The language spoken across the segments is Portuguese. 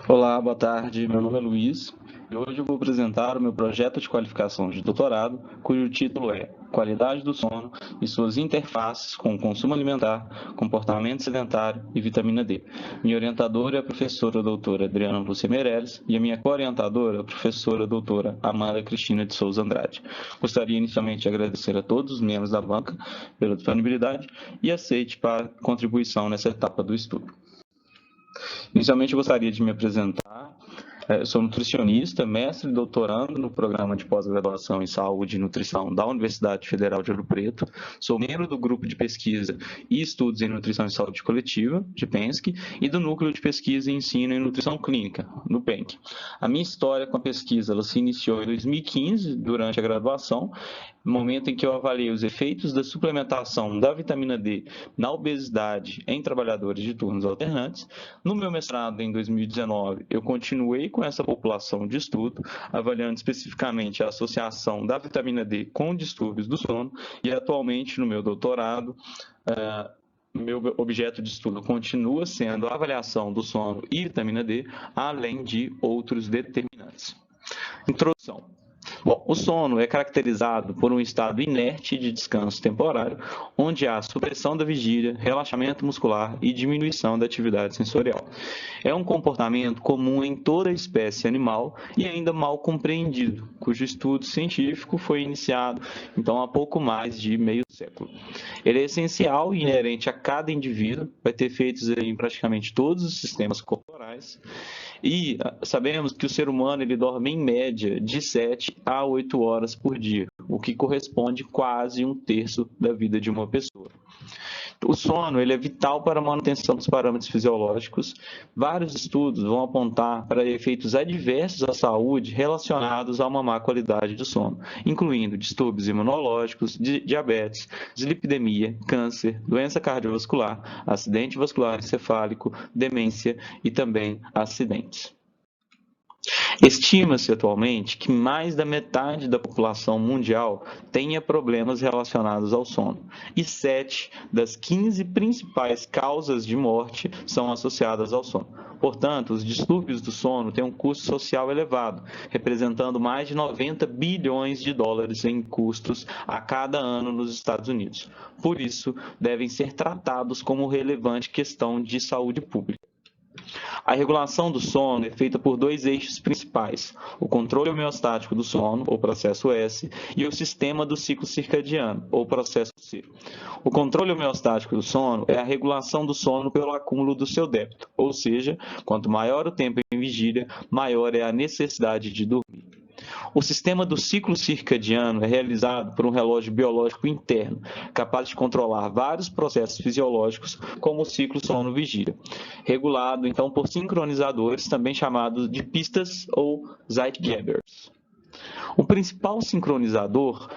Olá, boa tarde. Meu nome é Luiz e hoje eu vou apresentar o meu projeto de qualificação de doutorado, cujo título é Qualidade do sono e suas interfaces com o consumo alimentar, comportamento sedentário e vitamina D. Minha orientadora é a professora doutora Adriana Lúcia Meirelles e a minha co-orientadora é a professora doutora Amanda Cristina de Souza Andrade. Gostaria inicialmente de agradecer a todos os membros da banca pela disponibilidade e aceite para a contribuição nessa etapa do estudo. Inicialmente, eu gostaria de me apresentar. Eu sou nutricionista, mestre e doutorando no programa de pós-graduação em saúde e nutrição da Universidade Federal de Ouro Preto. Sou membro do grupo de pesquisa e estudos em nutrição e saúde coletiva, de Pensk, e do núcleo de pesquisa e ensino em nutrição clínica, no PENC. A minha história com a pesquisa ela se iniciou em 2015, durante a graduação, no momento em que eu avaliei os efeitos da suplementação da vitamina D na obesidade em trabalhadores de turnos alternantes. No meu mestrado, em 2019, eu continuei com essa população de estudo, avaliando especificamente a associação da vitamina D com distúrbios do sono, e atualmente, no meu doutorado, meu objeto de estudo continua sendo a avaliação do sono e vitamina D, além de outros determinantes. Introdução. Bom, o sono é caracterizado por um estado inerte de descanso temporário, onde há supressão da vigília, relaxamento muscular e diminuição da atividade sensorial. É um comportamento comum em toda a espécie animal e ainda mal compreendido, cujo estudo científico foi iniciado então há pouco mais de meio século. Ele é essencial e inerente a cada indivíduo, vai ter efeitos em praticamente todos os sistemas corporais. E sabemos que o ser humano ele dorme em média de 7 a 8 horas por dia, o que corresponde quase um terço da vida de uma pessoa. O sono ele é vital para a manutenção dos parâmetros fisiológicos. Vários estudos vão apontar para efeitos adversos à saúde relacionados a uma má qualidade do sono, incluindo distúrbios imunológicos, diabetes, dislipidemia, câncer, doença cardiovascular, acidente vascular encefálico, demência e também acidentes. Estima-se atualmente que mais da metade da população mundial tenha problemas relacionados ao sono, e 7 das 15 principais causas de morte são associadas ao sono. Portanto, os distúrbios do sono têm um custo social elevado, representando mais de 90 bilhões de dólares em custos a cada ano nos Estados Unidos. Por isso, devem ser tratados como relevante questão de saúde pública. A regulação do sono é feita por dois eixos principais: o controle homeostático do sono, ou processo S, e o sistema do ciclo circadiano, ou processo C. O controle homeostático do sono é a regulação do sono pelo acúmulo do seu débito, ou seja, quanto maior o tempo em vigília, maior é a necessidade de dormir. O sistema do ciclo circadiano é realizado por um relógio biológico interno, capaz de controlar vários processos fisiológicos, como o ciclo sono-vigília, regulado então por sincronizadores, também chamados de pistas ou Zeitgebers. O principal sincronizador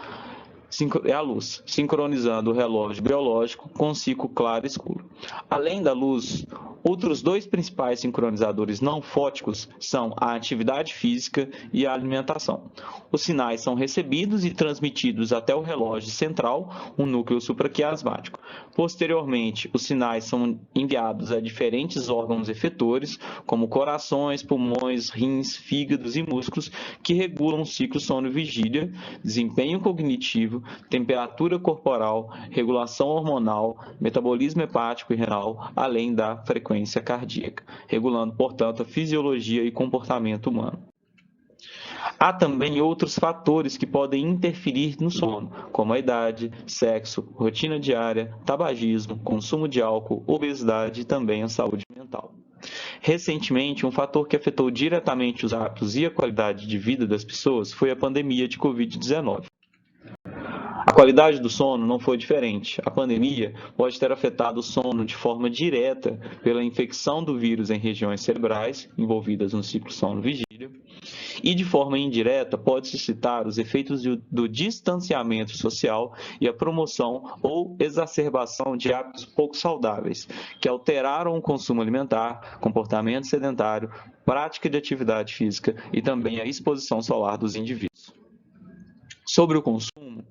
é a luz, sincronizando o relógio biológico com o ciclo claro e escuro. Além da luz, outros dois principais sincronizadores não fóticos são a atividade física e a alimentação. Os sinais são recebidos e transmitidos até o relógio central, um núcleo supraquiasmático. Posteriormente, os sinais são enviados a diferentes órgãos efetores, como corações, pulmões, rins, fígados e músculos, que regulam o ciclo sono-vigília, desempenho cognitivo, temperatura corporal, regulação hormonal, metabolismo hepático e renal, além da frequência cardíaca, regulando, portanto, a fisiologia e comportamento humano. Há também outros fatores que podem interferir no sono, como a idade, sexo, rotina diária, tabagismo, consumo de álcool, obesidade e também a saúde mental. Recentemente, um fator que afetou diretamente os hábitos e a qualidade de vida das pessoas foi a pandemia de Covid-19. A qualidade do sono não foi diferente. A pandemia pode ter afetado o sono de forma direta pela infecção do vírus em regiões cerebrais envolvidas no ciclo sono-vigília, e de forma indireta pode-se citar os efeitos do distanciamento social e a promoção ou exacerbação de hábitos pouco saudáveis, que alteraram o consumo alimentar, comportamento sedentário, prática de atividade física e também a exposição solar dos indivíduos. Sobre o consumo,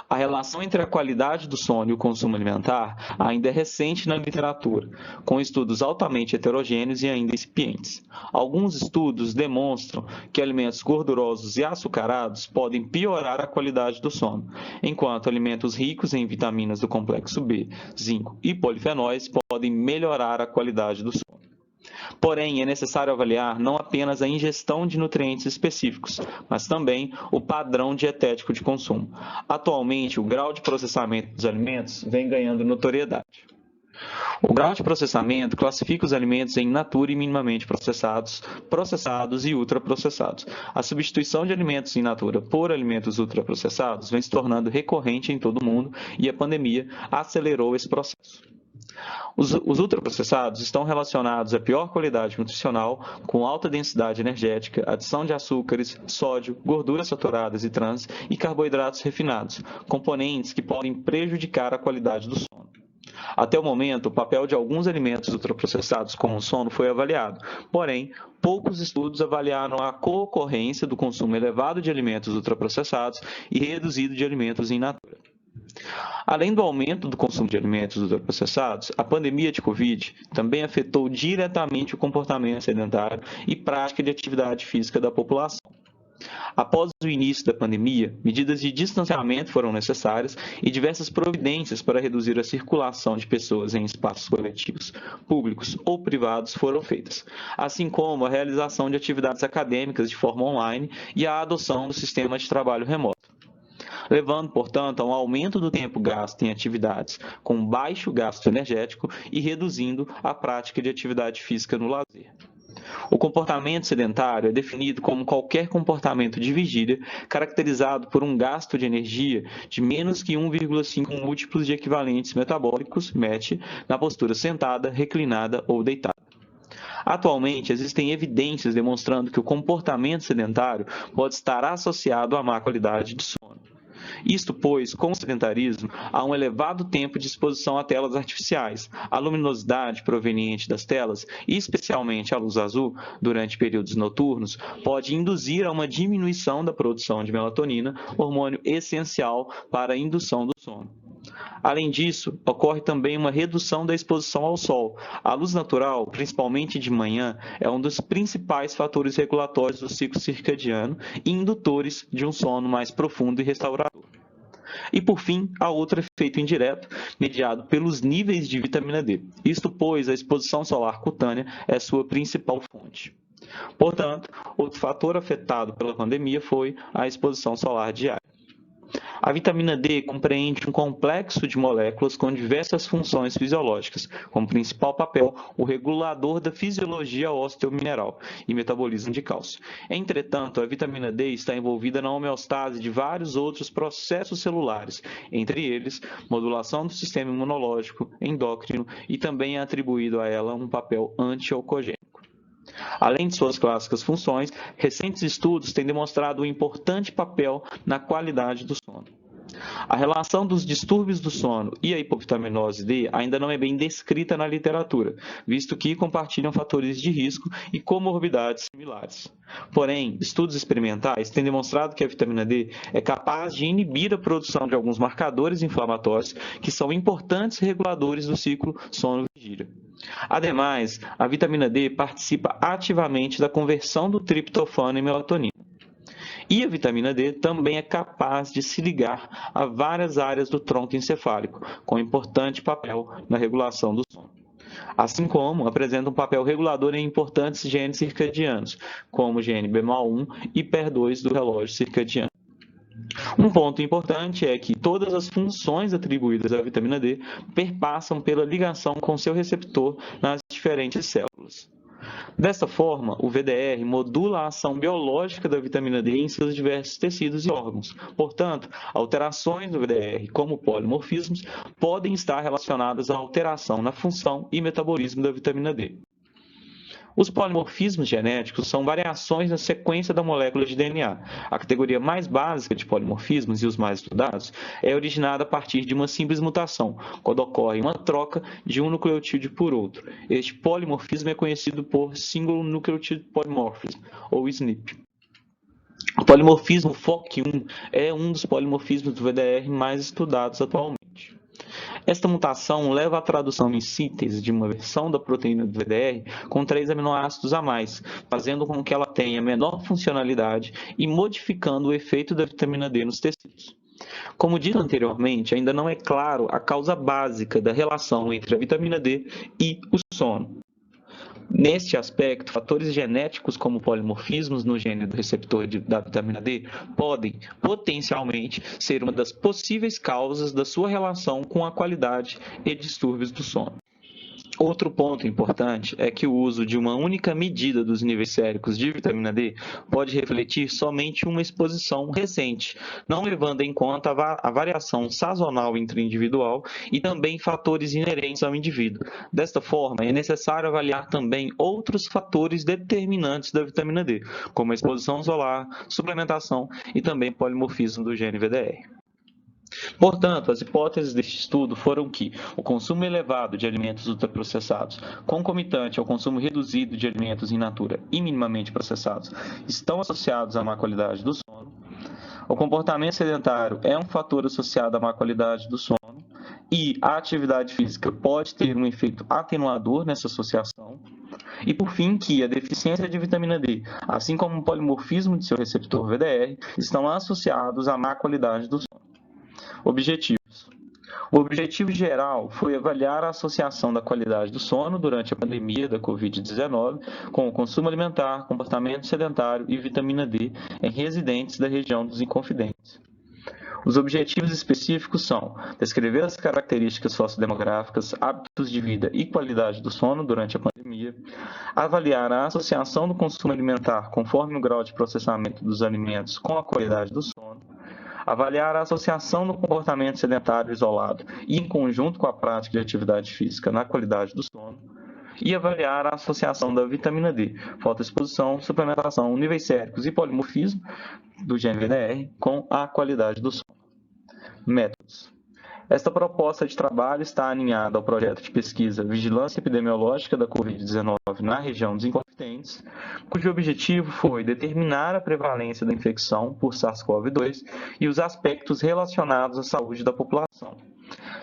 A relação entre a qualidade do sono e o consumo alimentar ainda é recente na literatura, com estudos altamente heterogêneos e ainda incipientes. Alguns estudos demonstram que alimentos gordurosos e açucarados podem piorar a qualidade do sono, enquanto alimentos ricos em vitaminas do complexo B, zinco e polifenóis podem melhorar a qualidade do sono. Porém, é necessário avaliar não apenas a ingestão de nutrientes específicos, mas também o padrão dietético de consumo. Atualmente, o grau de processamento dos alimentos vem ganhando notoriedade. O grau de processamento classifica os alimentos em in natura e minimamente processados, processados e ultraprocessados. A substituição de alimentos in natura por alimentos ultraprocessados vem se tornando recorrente em todo o mundo e a pandemia acelerou esse processo. Os ultraprocessados estão relacionados à pior qualidade nutricional, com alta densidade energética, adição de açúcares, sódio, gorduras saturadas e trans e carboidratos refinados, componentes que podem prejudicar a qualidade do sono. Até o momento, o papel de alguns alimentos ultraprocessados como o sono foi avaliado, porém, poucos estudos avaliaram a co-ocorrência do consumo elevado de alimentos ultraprocessados e reduzido de alimentos in natura. Além do aumento do consumo de alimentos ultraprocessados, a pandemia de Covid também afetou diretamente o comportamento sedentário e prática de atividade física da população. Após o início da pandemia, medidas de distanciamento foram necessárias e diversas providências para reduzir a circulação de pessoas em espaços coletivos, públicos ou privados foram feitas, assim como a realização de atividades acadêmicas de forma online e a adoção do sistema de trabalho remoto, levando, portanto, a um aumento do tempo gasto em atividades com baixo gasto energético e reduzindo a prática de atividade física no lazer. O comportamento sedentário é definido como qualquer comportamento de vigília caracterizado por um gasto de energia de menos que 1,5 múltiplos de equivalentes metabólicos, MET, na postura sentada, reclinada ou deitada. Atualmente, existem evidências demonstrando que o comportamento sedentário pode estar associado à má qualidade de sono. Isto pois, com o sedentarismo, há um elevado tempo de exposição a telas artificiais. A luminosidade proveniente das telas, e especialmente a luz azul, durante períodos noturnos, pode induzir a uma diminuição da produção de melatonina, hormônio essencial para a indução do sono. Além disso, ocorre também uma redução da exposição ao sol. A luz natural, principalmente de manhã, é um dos principais fatores regulatórios do ciclo circadiano e indutores de um sono mais profundo e restaurador. E, por fim, há outro efeito indireto, mediado pelos níveis de vitamina D. Isto pois, a exposição solar cutânea é sua principal fonte. Portanto, outro fator afetado pela pandemia foi a exposição solar diária. A vitamina D compreende um complexo de moléculas com diversas funções fisiológicas, como principal papel o regulador da fisiologia osteomineral e metabolismo de cálcio. Entretanto, a vitamina D está envolvida na homeostase de vários outros processos celulares, entre eles modulação do sistema imunológico, endócrino e também é atribuído a ela um papel anti-oncogênico. Além de suas clássicas funções, recentes estudos têm demonstrado um importante papel na qualidade do sono. A relação dos distúrbios do sono e a hipovitaminose D ainda não é bem descrita na literatura, visto que compartilham fatores de risco e comorbidades similares. Porém, estudos experimentais têm demonstrado que a vitamina D é capaz de inibir a produção de alguns marcadores inflamatórios que são importantes reguladores do ciclo sono-vigília. Ademais, a vitamina D participa ativamente da conversão do triptofano em melatonina. E a vitamina D também é capaz de se ligar a várias áreas do tronco encefálico, com importante papel na regulação do sono. Assim como apresenta um papel regulador em importantes genes circadianos, como o gene BMAL1 e PER2 do relógio circadiano. Um ponto importante é que todas as funções atribuídas à vitamina D perpassam pela ligação com seu receptor nas diferentes células. Desta forma, o VDR modula a ação biológica da vitamina D em seus diversos tecidos e órgãos. Portanto, alterações no VDR, como polimorfismos, podem estar relacionadas à alteração na função e metabolismo da vitamina D. Os polimorfismos genéticos são variações na sequência da molécula de DNA. A categoria mais básica de polimorfismos e os mais estudados é originada a partir de uma simples mutação, quando ocorre uma troca de um nucleotídeo por outro. Este polimorfismo é conhecido por Single Nucleotide Polymorphism, ou SNP. polimorfismo FOC1 é um dos polimorfismos do VDR mais estudados atualmente. Esta mutação leva à tradução em síntese de uma versão da proteína do VDR com 3 aminoácidos a mais, fazendo com que ela tenha menor funcionalidade e modificando o efeito da vitamina D nos tecidos. Como dito anteriormente, ainda não é claro a causa básica da relação entre a vitamina D e o sono. Neste aspecto, fatores genéticos como polimorfismos no gene do receptor da vitamina D podem, potencialmente, ser uma das possíveis causas da sua relação com a qualidade e distúrbios do sono. Outro ponto importante é que o uso de uma única medida dos níveis séricos de vitamina D pode refletir somente uma exposição recente, não levando em conta a variação sazonal intra-individual e também fatores inerentes ao indivíduo. Desta forma, é necessário avaliar também outros fatores determinantes da vitamina D, como a exposição solar, suplementação e também polimorfismo do gene VDR. Portanto, as hipóteses deste estudo foram que o consumo elevado de alimentos ultraprocessados, concomitante ao consumo reduzido de alimentos in natura e minimamente processados, estão associados à má qualidade do sono. O comportamento sedentário é um fator associado à má qualidade do sono e a atividade física pode ter um efeito atenuador nessa associação. E, por fim, que a deficiência de vitamina D, assim como o polimorfismo de seu receptor VDR, estão associados à má qualidade do sono. Objetivos. O objetivo geral foi avaliar a associação da qualidade do sono durante a pandemia da Covid-19 com o consumo alimentar, comportamento sedentário e vitamina D em residentes da região dos Inconfidentes. Os objetivos específicos são descrever as características sociodemográficas, hábitos de vida e qualidade do sono durante a pandemia, avaliar a associação do consumo alimentar conforme o grau de processamento dos alimentos com a qualidade do sono, avaliar a associação do comportamento sedentário isolado e em conjunto com a prática de atividade física na qualidade do sono, e avaliar a associação da vitamina D, fotoexposição, suplementação, níveis séricos e polimorfismo do gene VDR com a qualidade do sono. Métodos. Esta proposta de trabalho está alinhada ao projeto de pesquisa Vigilância Epidemiológica da Covid-19 na região dos Inconfidentes, cujo objetivo foi determinar a prevalência da infecção por SARS-CoV-2 e os aspectos relacionados à saúde da população.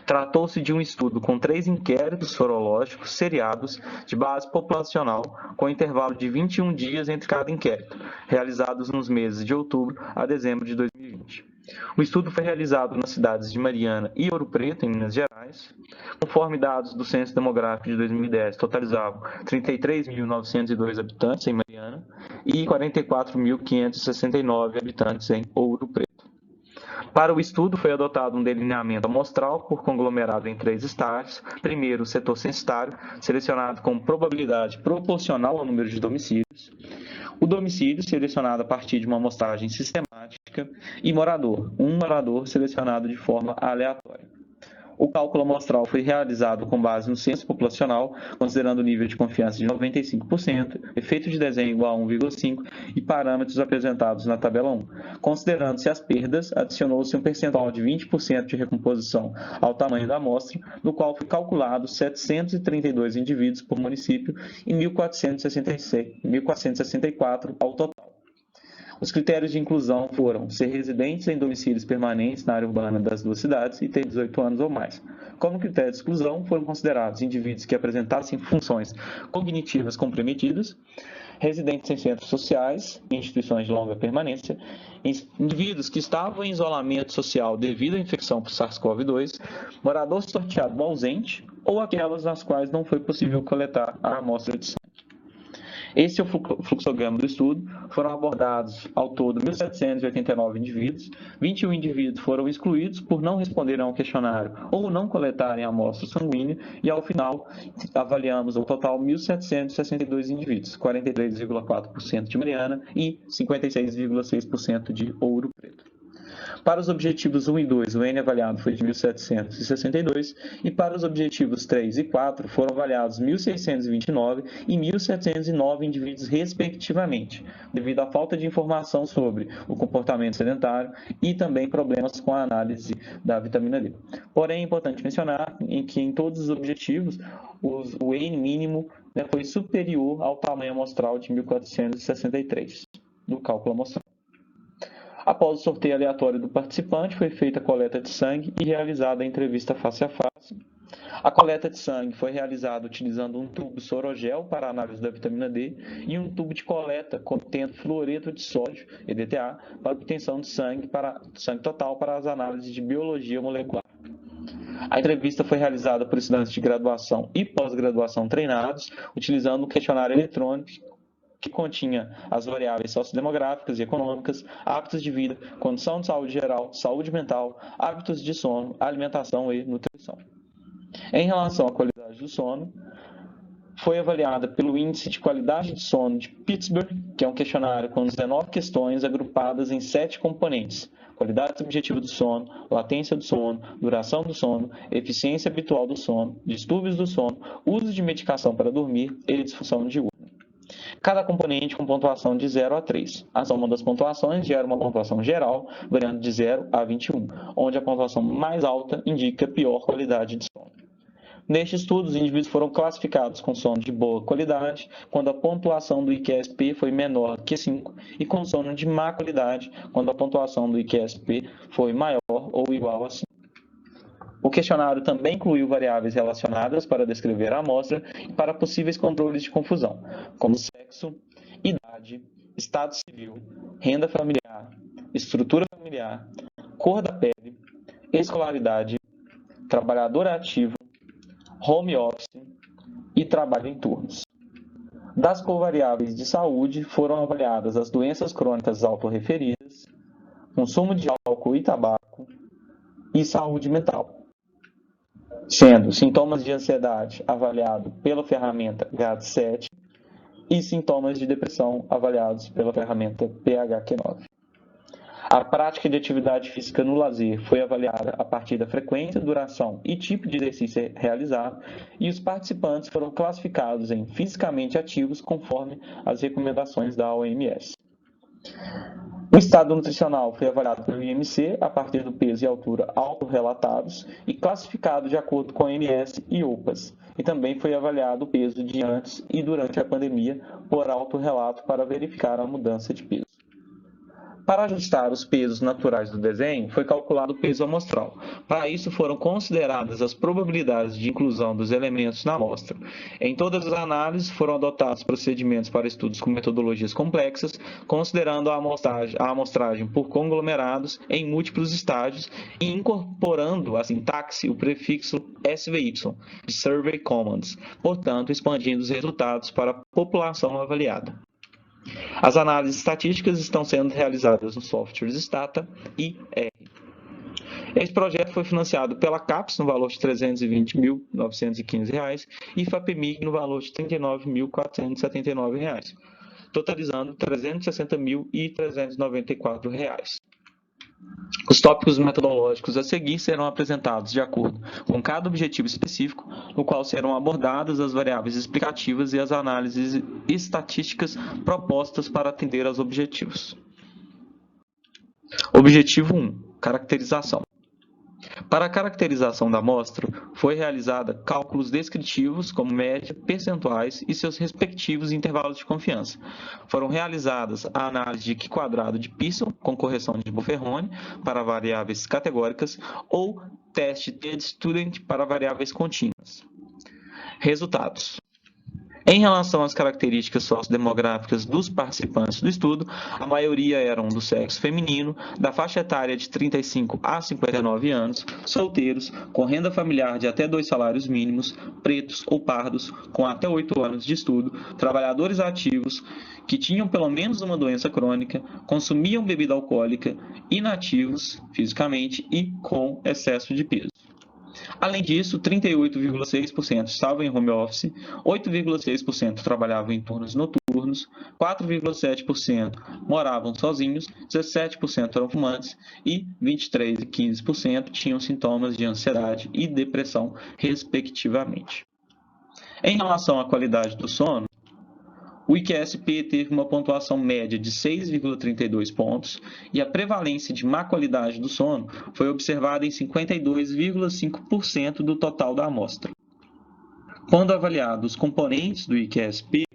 Tratou-se de um estudo com 3 inquéritos sorológicos seriados de base populacional, com intervalo de 21 dias entre cada inquérito, realizados nos meses de outubro a dezembro de 2020. O estudo foi realizado nas cidades de Mariana e Ouro Preto, em Minas Gerais. Conforme dados do Censo Demográfico de 2010, totalizavam 33.902 habitantes em Mariana e 44.569 habitantes em Ouro Preto. Para o estudo, foi adotado um delineamento amostral por conglomerado em 3 estágios. Primeiro, o setor censitário, selecionado com probabilidade proporcional ao número de domicílios. O domicílio, selecionado a partir de uma amostragem sistemática. E morador, um morador selecionado de forma aleatória. O cálculo amostral foi realizado com base no censo populacional, considerando o nível de confiança de 95%, efeito de desenho igual a 1,5 e parâmetros apresentados na tabela 1. Considerando-se as perdas, adicionou-se um percentual de 20% de recomposição ao tamanho da amostra, no qual foi calculado 732 indivíduos por município e 1.464 ao total. Os critérios de inclusão foram ser residentes em domicílios permanentes na área urbana das 2 cidades e ter 18 anos ou mais. Como critério de exclusão, foram considerados indivíduos que apresentassem funções cognitivas comprometidas, residentes em centros sociais e instituições de longa permanência, indivíduos que estavam em isolamento social devido à infecção por SARS-CoV-2, morador sorteado ausente ou aquelas nas quais não foi possível coletar a amostra de sangue. Esse é o fluxograma do estudo. Foram abordados ao todo 1.789 indivíduos. 21 indivíduos foram excluídos por não responderem ao questionário ou não coletarem a amostra sanguínea e, ao final, avaliamos o total 1.762 indivíduos, 43,4% de Mariana e 56,6% de Ouro Preto. Para os objetivos 1 e 2, o N avaliado foi de 1.762 e para os objetivos 3 e 4 foram avaliados 1.629 e 1.709 indivíduos respectivamente, devido à falta de informação sobre o comportamento sedentário e também problemas com a análise da vitamina D. Porém, é importante mencionar que em todos os objetivos o N mínimo foi superior ao tamanho amostral de 1.463 no cálculo amostral. Após o sorteio aleatório do participante, foi feita a coleta de sangue e realizada a entrevista face a face. A coleta de sangue foi realizada utilizando um tubo sorogel para análise da vitamina D e um tubo de coleta contendo fluoreto de sódio, EDTA, para obtenção de sangue total para as análises de biologia molecular. A entrevista foi realizada por estudantes de graduação e pós-graduação treinados, utilizando um questionário eletrônico que continha as variáveis sociodemográficas e econômicas, hábitos de vida, condição de saúde geral, saúde mental, hábitos de sono, alimentação e nutrição. Em relação à qualidade do sono, foi avaliada pelo Índice de Qualidade de Sono de Pittsburgh, que é um questionário com 19 questões agrupadas em 7 componentes: qualidade subjetiva do sono, latência do sono, duração do sono, eficiência habitual do sono, distúrbios do sono, uso de medicação para dormir e disfunção diurna. Cada componente com pontuação de 0 a 3. A soma das pontuações gera uma pontuação geral, variando de 0 a 21, onde a pontuação mais alta indica pior qualidade de sono. Neste estudo, os indivíduos foram classificados com sono de boa qualidade, quando a pontuação do IQSP foi menor que 5, e com sono de má qualidade, quando a pontuação do IQSP foi maior ou igual a 5. O questionário também incluiu variáveis relacionadas para descrever a amostra e para possíveis controles de confusão, como sexo, idade, estado civil, renda familiar, estrutura familiar, cor da pele, escolaridade, trabalhador ativo, home office e trabalho em turnos. Das covariáveis de saúde foram avaliadas as doenças crônicas autorreferidas, consumo de álcool e tabaco e saúde mental, sendo sintomas de ansiedade avaliado pela ferramenta GAD-7 e sintomas de depressão avaliados pela ferramenta PHQ-9. A prática de atividade física no lazer foi avaliada a partir da frequência, duração e tipo de exercício realizado, e os participantes foram classificados em fisicamente ativos conforme as recomendações da OMS. O estado nutricional foi avaliado pelo IMC a partir do peso e altura autorrelatados e classificado de acordo com a OMS e OPAS. E também foi avaliado o peso de antes e durante a pandemia por autorrelato para verificar a mudança de peso. Para ajustar os pesos naturais do desenho, foi calculado o peso amostral. Para isso, foram consideradas as probabilidades de inclusão dos elementos na amostra. Em todas as análises, foram adotados procedimentos para estudos com metodologias complexas, considerando a amostragem por conglomerados em múltiplos estágios e incorporando a sintaxe o prefixo SVY, de Survey Commands, portanto, expandindo os resultados para a população avaliada. As análises estatísticas estão sendo realizadas nos softwares Stata e R. Este projeto foi financiado pela CAPES no valor de R$ 320.915 e FAPEMIG no valor de R$ 39.479, totalizando R$ 360.394. Os tópicos metodológicos a seguir serão apresentados de acordo com cada objetivo específico, no qual serão abordadas as variáveis explicativas e as análises estatísticas propostas para atender aos objetivos. Objetivo 1. Caracterização. Para a caracterização da amostra, foi realizada cálculos descritivos, como média, percentuais e seus respectivos intervalos de confiança. Foram realizadas a análise de Q² de Pearson, com correção de Bufferone, para variáveis categóricas, ou teste T-Student para variáveis contínuas. Resultados. Em relação às características sociodemográficas dos participantes do estudo, a maioria eram do sexo feminino, da faixa etária de 35 a 59 anos, solteiros, com renda familiar de até 2 salários mínimos, pretos ou pardos, com até 8 anos de estudo, trabalhadores ativos, que tinham pelo menos uma doença crônica, consumiam bebida alcoólica, inativos fisicamente e com excesso de peso. Além disso, 38,6% estavam em home office, 8,6% trabalhavam em turnos noturnos, 4,7% moravam sozinhos, 17% eram fumantes e 23% e 15% tinham sintomas de ansiedade e depressão, respectivamente. Em relação à qualidade do sono, o IQSP teve uma pontuação média de 6,32 pontos e a prevalência de má qualidade do sono foi observada em 52,5% do total da amostra. Quando avaliados os componentes do IQSP,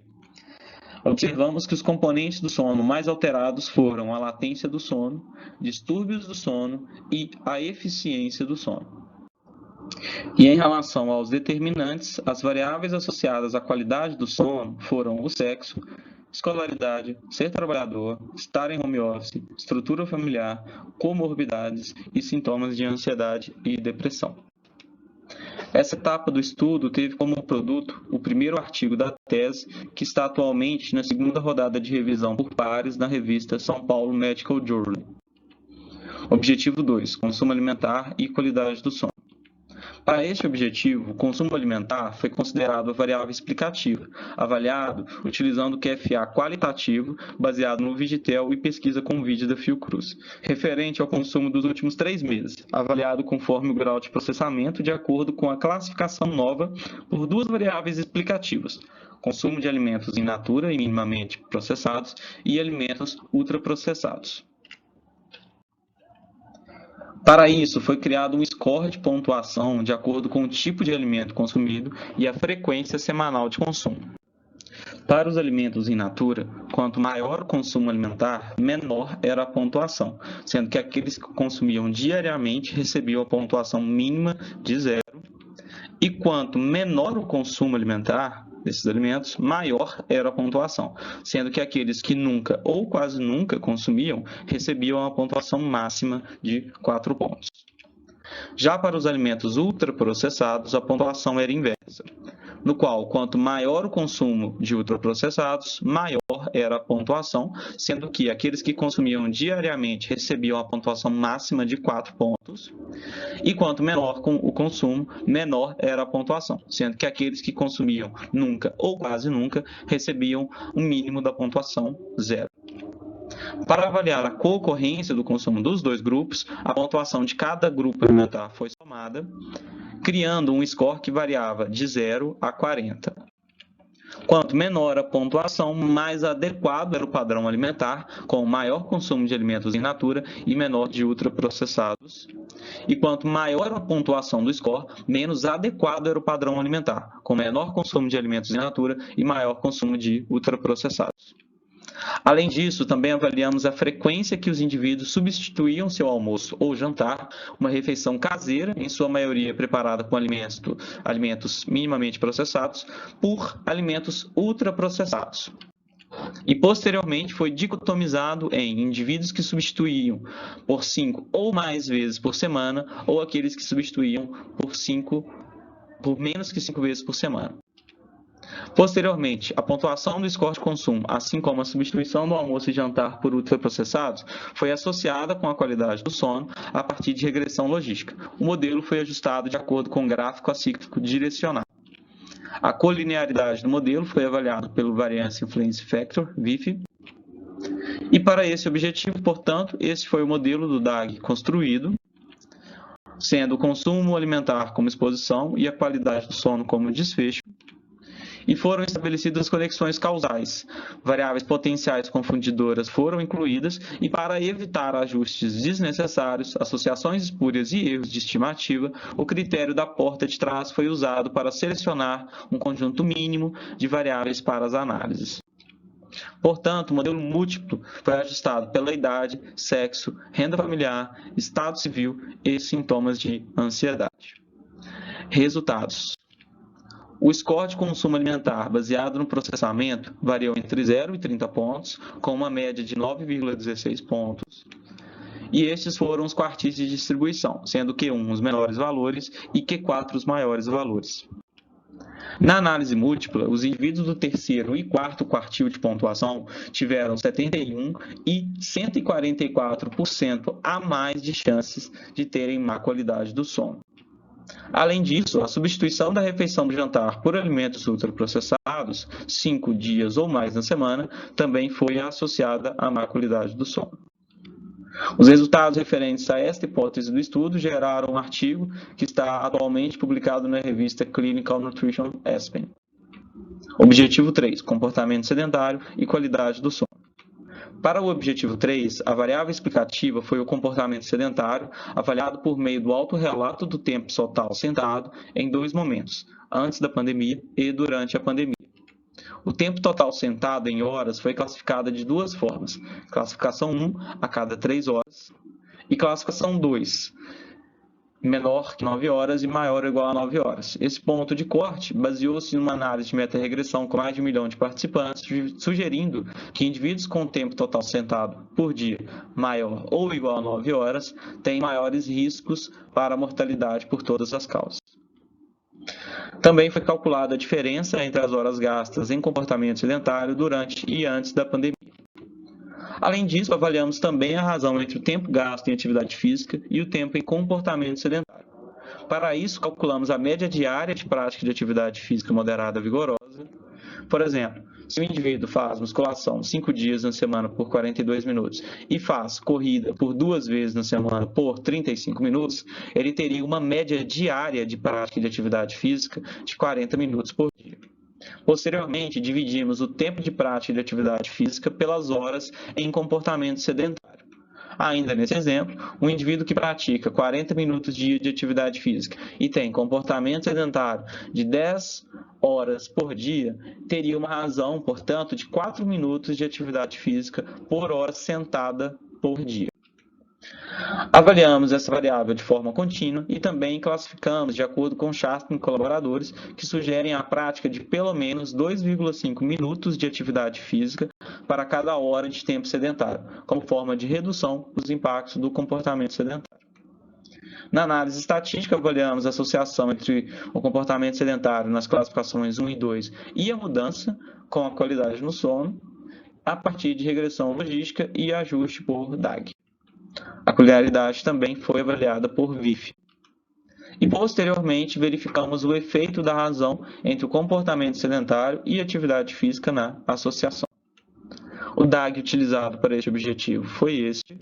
observamos que os componentes do sono mais alterados foram a latência do sono, distúrbios do sono e a eficiência do sono. E em relação aos determinantes, as variáveis associadas à qualidade do sono foram o sexo, escolaridade, ser trabalhador, estar em home office, estrutura familiar, comorbidades e sintomas de ansiedade e depressão. Essa etapa do estudo teve como produto o primeiro artigo da tese, que está atualmente na segunda rodada de revisão por pares na revista São Paulo Medical Journal. Objetivo 2. Consumo alimentar e qualidade do sono. Para este objetivo, o consumo alimentar foi considerado a variável explicativa, avaliado utilizando o QFA qualitativo, baseado no Vigitel e pesquisa com vídeo da Fiocruz, referente ao consumo dos últimos 3 meses, avaliado conforme o grau de processamento de acordo com a classificação nova por 2 variáveis explicativas, consumo de alimentos in natura e minimamente processados e alimentos ultraprocessados. Para isso, foi criado um score de pontuação de acordo com o tipo de alimento consumido e a frequência semanal de consumo. Para os alimentos in natura, quanto maior o consumo alimentar, menor era a pontuação, sendo que aqueles que consumiam diariamente recebiam a pontuação mínima de 0, e quanto menor o consumo alimentar desses alimentos, maior era a pontuação, sendo que aqueles que nunca ou quase nunca consumiam recebiam a pontuação máxima de 4 pontos. Já para os alimentos ultraprocessados, a pontuação era inversa, no qual, quanto maior o consumo de ultraprocessados, maior era a pontuação, sendo que aqueles que consumiam diariamente recebiam a pontuação máxima de 4 pontos, e quanto menor o consumo, menor era a pontuação, sendo que aqueles que consumiam nunca ou quase nunca recebiam um mínimo da pontuação 0. Para avaliar a concorrência do consumo dos 2 grupos, a pontuação de cada grupo alimentar foi somada, criando um score que variava de 0 a 40. Quanto menor a pontuação, mais adequado era o padrão alimentar, com maior consumo de alimentos in natura e menor de ultraprocessados. E quanto maior a pontuação do score, menos adequado era o padrão alimentar, com menor consumo de alimentos in natura e maior consumo de ultraprocessados. Além disso, também avaliamos a frequência que os indivíduos substituíam seu almoço ou jantar, uma refeição caseira, em sua maioria preparada com alimentos minimamente processados, por alimentos ultraprocessados. E posteriormente foi dicotomizado em indivíduos que substituíam por 5 ou mais vezes por semana ou aqueles que substituíam por menos que 5 vezes por semana. Posteriormente, a pontuação do score de consumo, assim como a substituição do almoço e jantar por ultraprocessados, foi associada com a qualidade do sono a partir de regressão logística. O modelo foi ajustado de acordo com o gráfico acíclico direcional. A colinearidade do modelo foi avaliada pelo Variance Influence Factor, VIF, e para esse objetivo, portanto, esse foi o modelo do DAG construído, sendo o consumo alimentar como exposição e a qualidade do sono como desfecho, e foram estabelecidas conexões causais. Variáveis potenciais confundidoras foram incluídas e, para evitar ajustes desnecessários, associações espúrias e erros de estimativa, o critério da porta de trás foi usado para selecionar um conjunto mínimo de variáveis para as análises. Portanto, o modelo múltiplo foi ajustado pela idade, sexo, renda familiar, estado civil e sintomas de ansiedade. Resultados. O score de consumo alimentar baseado no processamento variou entre 0 e 30 pontos, com uma média de 9,16 pontos. E estes foram os quartis de distribuição, sendo Q1 os menores valores e Q4 os maiores valores. Na análise múltipla, os indivíduos do terceiro e quarto quartil de pontuação tiveram 71% e 144% a mais de chances de terem má qualidade do sono. Além disso, a substituição da refeição de jantar por alimentos ultraprocessados, 5 dias ou mais na semana, também foi associada à má qualidade do sono. Os resultados referentes a esta hipótese do estudo geraram um artigo que está atualmente publicado na revista Clinical Nutrition Aspen. Objetivo 3. Comportamento sedentário e qualidade do sono. Para o objetivo 3, a variável explicativa foi o comportamento sedentário, avaliado por meio do autorrelato do tempo total sentado em 2 momentos, antes da pandemia e durante a pandemia. O tempo total sentado em horas foi classificado de duas formas: classificação 1, a cada 3 horas, e classificação 2, menor que 9 horas e maior ou igual a 9 horas. Esse ponto de corte baseou-se em uma análise de meta-regressão com mais de 1 milhão de participantes, sugerindo que indivíduos com tempo total sentado por dia maior ou igual a 9 horas têm maiores riscos para a mortalidade por todas as causas. Também foi calculada a diferença entre as horas gastas em comportamento sedentário durante e antes da pandemia. Além disso, avaliamos também a razão entre o tempo gasto em atividade física e o tempo em comportamento sedentário. Para isso, calculamos a média diária de prática de atividade física moderada vigorosa. Por exemplo, se o indivíduo faz musculação 5 dias na semana por 42 minutos e faz corrida por 2 vezes na semana por 35 minutos, ele teria uma média diária de prática de atividade física de 40 minutos por dia. Posteriormente, dividimos o tempo de prática de atividade física pelas horas em comportamento sedentário. Ainda nesse exemplo, um indivíduo que pratica 40 minutos dia de atividade física e tem comportamento sedentário de 10 horas por dia, teria uma razão, portanto, de 4 minutos de atividade física por hora sentada por dia. Avaliamos essa variável de forma contínua e também classificamos de acordo com Chastain e colaboradores, que sugerem a prática de pelo menos 2,5 minutos de atividade física para cada hora de tempo sedentário, como forma de redução dos impactos do comportamento sedentário. Na análise estatística, avaliamos a associação entre o comportamento sedentário nas classificações 1 e 2 e a mudança com a qualidade no sono, a partir de regressão logística e ajuste por DAG. A colinearidade também foi avaliada por VIF. E, posteriormente, verificamos o efeito da razão entre o comportamento sedentário e atividade física na associação. O DAG utilizado para este objetivo foi este,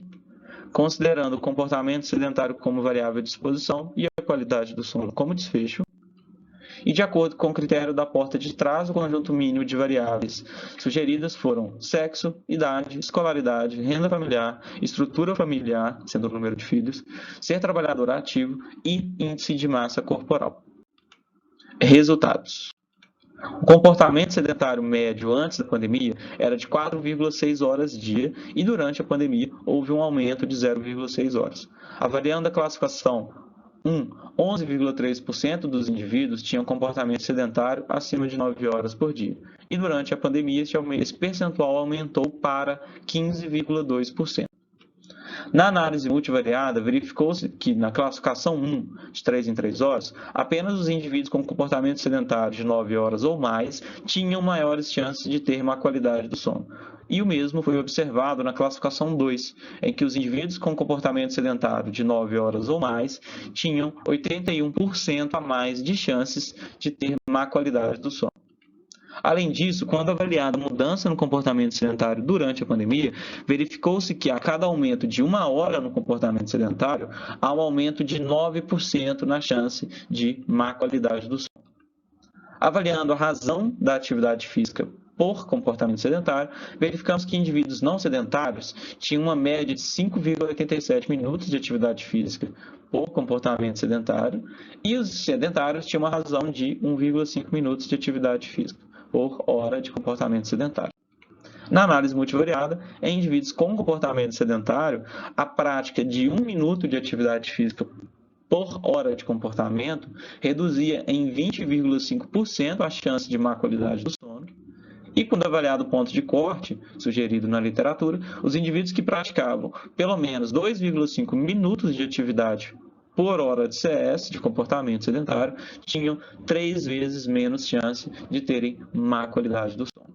considerando o comportamento sedentário como variável de exposição e a qualidade do sono como desfecho, e de acordo com o critério da porta de trás, o conjunto mínimo de variáveis sugeridas foram sexo, idade, escolaridade, renda familiar, estrutura familiar, sendo o número de filhos, ser trabalhador ativo e índice de massa corporal. Resultados. O comportamento sedentário médio antes da pandemia era de 4,6 horas dia e durante a pandemia houve um aumento de 0,6 horas. Avaliando a classificação 11,3% dos indivíduos tinham comportamento sedentário acima de 9 horas por dia. E durante a pandemia, esse percentual aumentou para 15,2%. Na análise multivariada, verificou-se que na classificação 1, de 3 em 3 horas, apenas os indivíduos com comportamento sedentário de 9 horas ou mais tinham maiores chances de ter má qualidade do sono. E o mesmo foi observado na classificação 2, em que os indivíduos com comportamento sedentário de 9 horas ou mais tinham 81% a mais de chances de ter má qualidade do sono. Além disso, quando avaliada a mudança no comportamento sedentário durante a pandemia, verificou-se que a cada aumento de 1 hora no comportamento sedentário, há um aumento de 9% na chance de má qualidade do sono. Avaliando a razão da atividade física por comportamento sedentário, verificamos que indivíduos não sedentários tinham uma média de 5,87 minutos de atividade física por comportamento sedentário e os sedentários tinham uma razão de 1,5 minutos de atividade física por hora de comportamento sedentário. Na análise multivariada, em indivíduos com comportamento sedentário, a prática de 1 minuto de atividade física por hora de comportamento reduzia em 20,5% a chance de má qualidade do sono. E quando avaliado o ponto de corte, sugerido na literatura, os indivíduos que praticavam pelo menos 2,5 minutos de atividade por hora de CS, de comportamento sedentário, tinham 3 vezes menos chance de terem má qualidade do sono.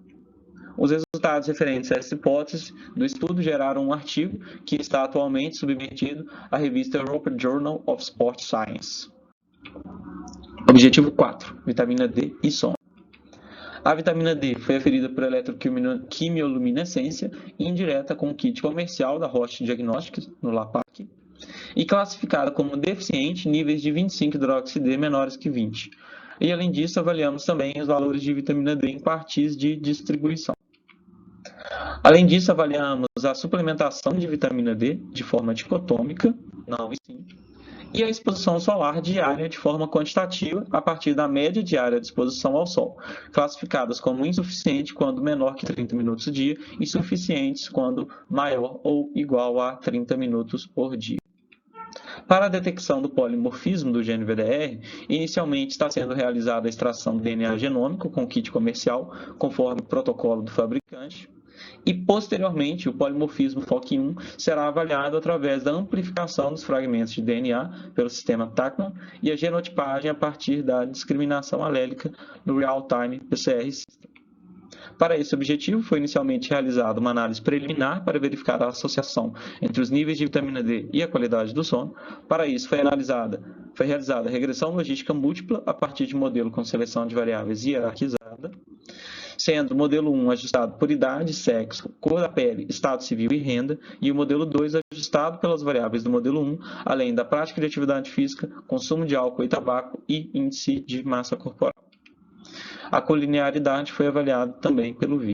Os resultados referentes a essa hipótese do estudo geraram um artigo que está atualmente submetido à revista European Journal of Sport Science. Objetivo 4. Vitamina D e sono. A vitamina D foi aferida por eletroquimioluminescência indireta com o kit comercial da Roche Diagnostics, no LAPAC, e classificada como deficiente níveis de 25-hidroxi-D menores que 20. E, além disso, avaliamos também os valores de vitamina D em partes de distribuição. Além disso, avaliamos a suplementação de vitamina D de forma dicotômica, não e sim, e a exposição solar diária de forma quantitativa a partir da média diária de exposição ao Sol, classificadas como insuficiente quando menor que 30 minutos por dia e suficientes quando maior ou igual a 30 minutos por dia. Para a detecção do polimorfismo do gene VDR, inicialmente está sendo realizada a extração do DNA genômico com kit comercial, conforme o protocolo do fabricante, e, posteriormente, o polimorfismo FOC1 será avaliado através da amplificação dos fragmentos de DNA pelo sistema Taqman e a genotipagem a partir da discriminação alélica no Real-Time PCR System. Para esse objetivo, foi inicialmente realizada uma análise preliminar para verificar a associação entre os níveis de vitamina D e a qualidade do sono. Para isso, foi realizada a regressão logística múltipla a partir de modelo com seleção de variáveis hierarquizada, sendo o modelo 1 ajustado por idade, sexo, cor da pele, estado civil e renda, e o modelo 2 ajustado pelas variáveis do modelo 1, além da prática de atividade física, consumo de álcool e tabaco e índice de massa corporal. A colinearidade foi avaliada também pelo VIF.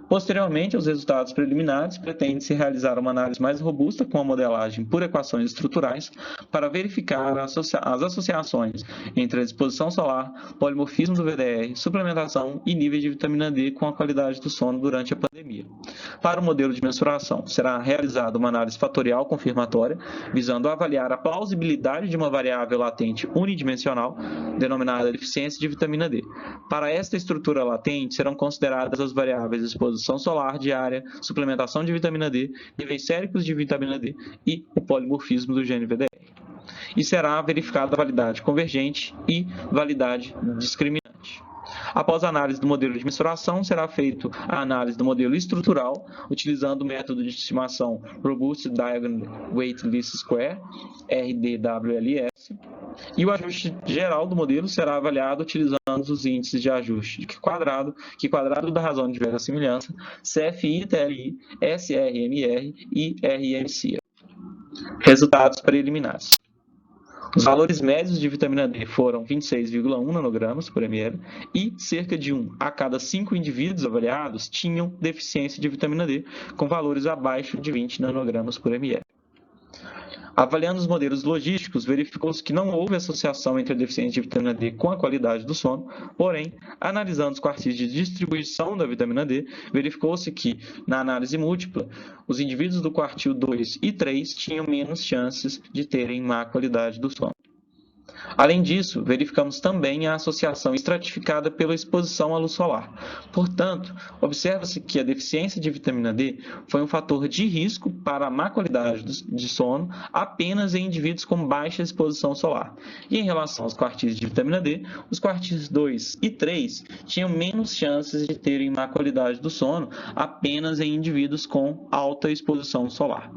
Posteriormente aos resultados preliminares, pretende-se realizar uma análise mais robusta com a modelagem por equações estruturais para verificar as associações entre a exposição solar, polimorfismo do VDR, suplementação e níveis de vitamina D com a qualidade do sono durante a pandemia. Para o modelo de mensuração, será realizada uma análise fatorial confirmatória, visando avaliar a plausibilidade de uma variável latente unidimensional, denominada deficiência de vitamina D. Para esta estrutura latente, serão consideradas as variáveis de exposição solar diária, suplementação de vitamina D, níveis séricos de vitamina D e o polimorfismo do gene VDR. E será verificada a validade convergente e validade discriminante. Após a análise do modelo de mensuração, será feita a análise do modelo estrutural, utilizando o método de estimação Robust Diagonal Weight Least Square, RDWLS, e o ajuste geral do modelo será avaliado utilizando os índices de ajuste de quadrado da razão de verossimilhança, CFI, TLI, SRMR e RMC. Resultados preliminares. Os valores médios de vitamina D foram 26,1 nanogramas por ml e cerca de 1 a cada 5 indivíduos avaliados tinham deficiência de vitamina D, com valores abaixo de 20 nanogramas por ml. Avaliando os modelos logísticos, verificou-se que não houve associação entre a deficiência de vitamina D com a qualidade do sono, porém, analisando os quartis de distribuição da vitamina D, verificou-se que, na análise múltipla, os indivíduos do quartil 2 e 3 tinham menos chances de terem má qualidade do sono. Além disso, verificamos também a associação estratificada pela exposição à luz solar. Portanto, observa-se que a deficiência de vitamina D foi um fator de risco para a má qualidade de sono apenas em indivíduos com baixa exposição solar. E em relação aos quartis de vitamina D, os quartis 2 e 3 tinham menos chances de terem má qualidade do sono apenas em indivíduos com alta exposição solar.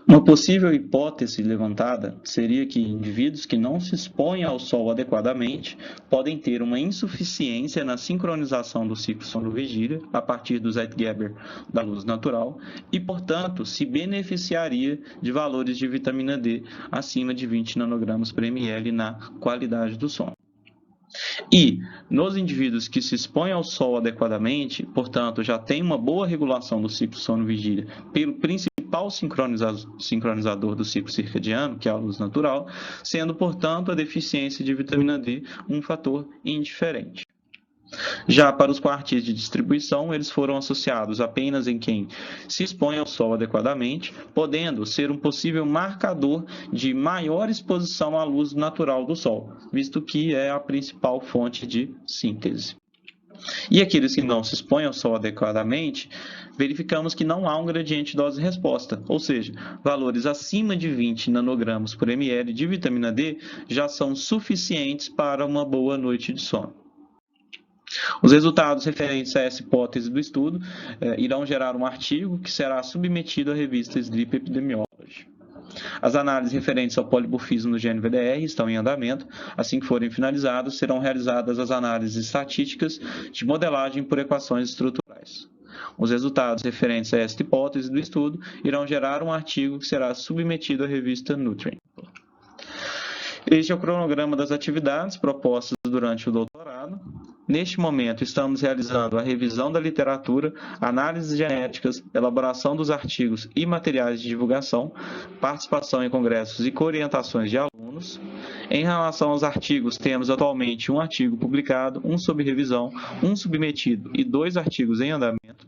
Uma possível hipótese levantada seria que indivíduos que não se expõem ao sol adequadamente podem ter uma insuficiência na sincronização do ciclo sono-vigília a partir do Zeitgeber da luz natural e, portanto, se beneficiaria de valores de vitamina D acima de 20 nanogramas por ml na qualidade do sono. E, nos indivíduos que se expõem ao sol adequadamente, portanto, já tem uma boa regulação do ciclo sono-vigília pelo principal sincronizador do ciclo circadiano, que é a luz natural, sendo, portanto, a deficiência de vitamina D um fator indiferente. Já para os quartis de distribuição, eles foram associados apenas em quem se expõe ao sol adequadamente, podendo ser um possível marcador de maior exposição à luz natural do sol, visto que é a principal fonte de síntese. E aqueles que não se expõem ao sol adequadamente, verificamos que não há um gradiente dose-resposta, ou seja, valores acima de 20 nanogramas por ml de vitamina D já são suficientes para uma boa noite de sono. Os resultados referentes a essa hipótese do estudo irão gerar um artigo que será submetido à revista Sleep Epidemiology. As análises referentes ao polimorfismo do gene VDR estão em andamento. Assim que forem finalizadas, serão realizadas as análises estatísticas de modelagem por equações estruturais. Os resultados referentes a esta hipótese do estudo irão gerar um artigo que será submetido à revista Nutrient. Este é o cronograma das atividades propostas durante o doutorado. Neste momento, estamos realizando a revisão da literatura, análises genéticas, elaboração dos artigos e materiais de divulgação, participação em congressos e orientações de alunos. Em relação aos artigos, temos atualmente um artigo publicado, um sob revisão, um submetido e 2 artigos em andamento.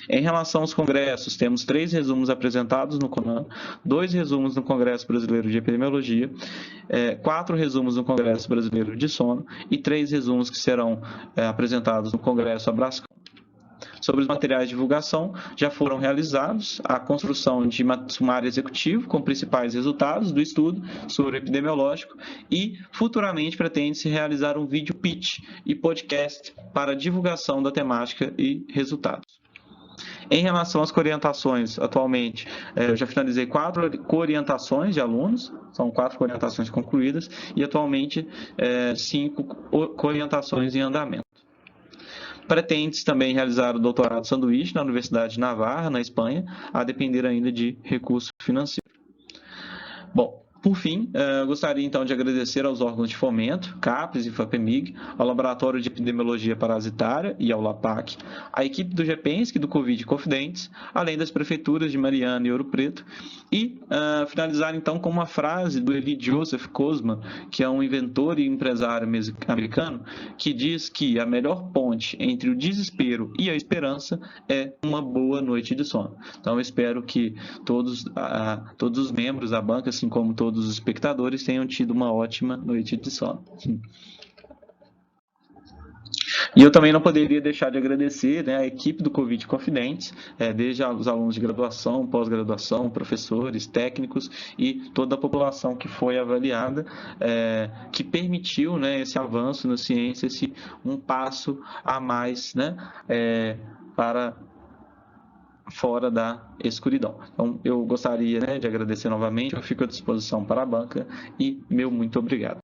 Em relação aos congressos, temos 3 resumos apresentados no CONAN, 2 resumos no Congresso Brasileiro de Epidemiologia, 4 resumos no Congresso Brasileiro de Sono e 3 resumos que serão apresentados no Congresso Abrascom. Sobre os materiais de divulgação, já foram realizados a construção de sumário executivo com principais resultados do estudo sobre epidemiológico e, futuramente, pretende-se realizar um vídeo pitch e podcast para divulgação da temática e resultados. Em relação às orientações, atualmente, eu já finalizei 4 orientações de alunos, são 4 orientações concluídas, e atualmente 5 orientações em andamento. Pretende-se também realizar o doutorado sanduíche na Universidade de Navarra, na Espanha, a depender ainda de recurso financeiro. Bom, por fim, gostaria então de agradecer aos órgãos de fomento, CAPES e FAPEMIG, ao Laboratório de Epidemiologia Parasitária e ao LAPAC, à equipe do GEPENSC e do Covid Confidentes, além das prefeituras de Mariana e Ouro Preto, e finalizar então com uma frase do Elie Joseph Kosman, que é um inventor e empresário americano, que diz que a melhor ponte entre o desespero e a esperança é uma boa noite de sono. Então, eu espero que todos os membros da banca, assim como todos os espectadores, tenham tido uma ótima noite de sono. E eu também não poderia deixar de agradecer, né, a equipe do Covid Confidentes, desde os alunos de graduação, pós-graduação, professores, técnicos e toda a população que foi avaliada, que permitiu, né, esse avanço na ciência, um passo a mais, né, para fora da escuridão. Então, eu gostaria, né, de agradecer novamente, eu fico à disposição para a banca e meu muito obrigado.